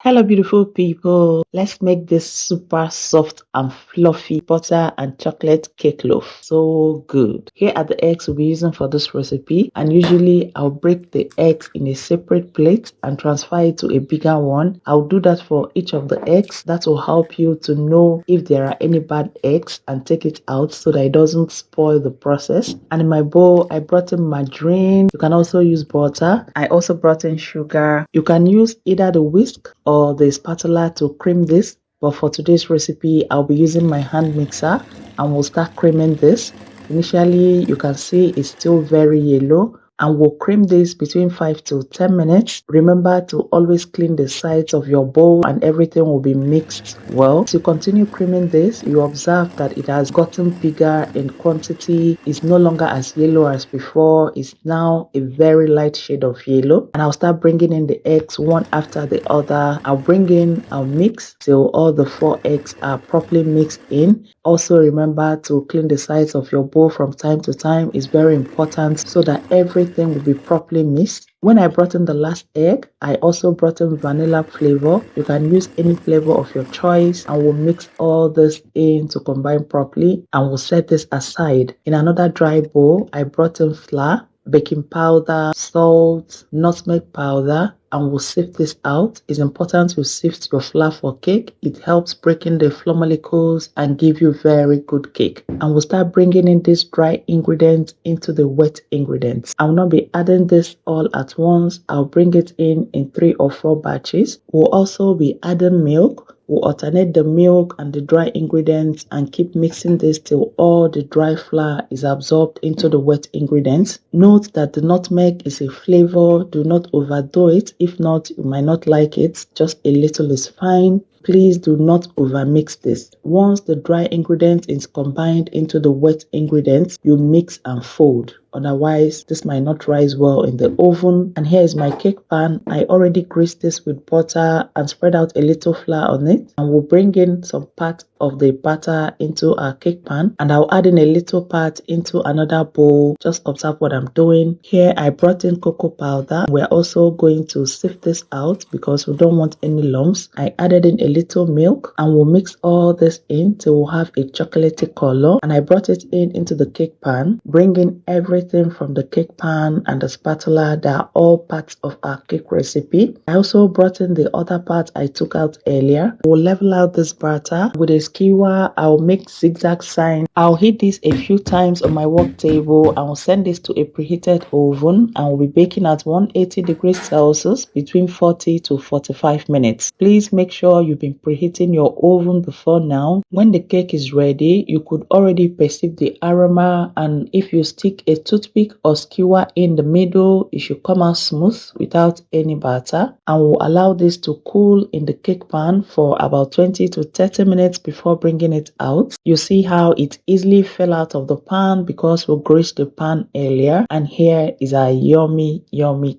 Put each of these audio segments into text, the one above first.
Hello beautiful people, let's make this super soft and fluffy butter and chocolate cake loaf. So good. Here are the eggs we'll be using for this recipe, and usually I'll break the eggs in a separate plate and transfer it to a bigger one. I'll do that for each of the eggs. That will help you to know if there are any bad eggs and take it out so that it doesn't spoil the process. And in my bowl I brought in margarine. You can also use butter. I also brought in sugar. You can use either the whisk or the spatula to cream this, but for today's recipe I'll be using my hand mixer and we'll start creaming this. Initially you can see it's still very yellow, and we'll cream this between 5 to 10 minutes. Remember to always clean the sides of your bowl and everything will be mixed well. As you continue creaming this, you observe that it has gotten bigger in quantity. It's no longer as yellow as before. It's now a very light shade of yellow, and I'll start bringing in the eggs one after the other. I'll mix till all the 4 eggs are properly mixed in. Also remember to clean the sides of your bowl from time to time. It's very important so that everything will be properly mixed. When I brought in the last egg, I also brought in vanilla flavor. You can use any flavor of your choice, and we'll mix all this in to combine properly, and we'll set this aside. In another dry bowl, I brought in flour, baking powder, salt, nutmeg powder, and we'll sift this out. It's important to sift your flour for cake. It helps breaking the flour molecules and give you very good cake. And we'll start bringing in this dry ingredient into the wet ingredients. I will not be adding this all at once. I'll bring it in 3 or 4 batches. We'll also be adding milk. We'll alternate the milk and the dry ingredients and keep mixing this till all the dry flour is absorbed into the wet ingredients. Note that the nutmeg is a flavor. Do not overdo it. If not, you might not like it. Just a little is fine. Please do not overmix this. Once the dry ingredient is combined into the wet ingredients, you mix and fold. Otherwise, this might not rise well in the oven. And here is my cake pan. I already greased this with butter and spread out a little flour on it. And we'll bring in some part of the batter into our cake pan, and I'll add in a little part into another bowl. Just observe what I'm doing. Here I brought in cocoa powder. We're also going to sift this out because we don't want any lumps. I added in a little milk, and we'll mix all this in till we'll have a chocolatey color. And I brought it into the cake pan, bringing everything from the cake pan and the spatula. They are all parts of our cake recipe. I also brought in the other part I took out earlier. We'll level out this batter with a skewer. I'll make zigzag sign. I'll heat this a few times on my work table, and will send this to a preheated oven, and will be baking at 180 degrees Celsius between 40 to 45 minutes. Please make sure you've been preheating your oven before now. When the cake is ready, you could already perceive the aroma, and if you stick a toothpick or skewer in the middle, it should come out smooth without any batter. And we'll allow this to cool in the cake pan for about 20 to 30 minutes before bringing it out. You see how it easily fell out of the pan because we greased the pan earlier. And here is our yummy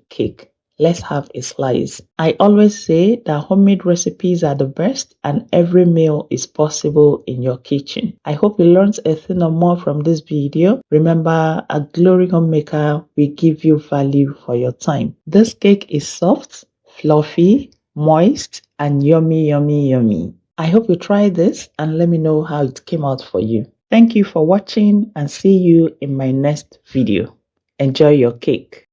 cake. Let's have a slice. I always say that homemade recipes are the best, and every meal is possible in your kitchen. I hope you learned a thing or more from this video. Remember, at Glory Homemaker, we give you value for your time. This cake is soft, fluffy, moist, and yummy. I hope you try this and let me know how it came out for you. Thank you for watching, and see you in my next video. Enjoy your cake.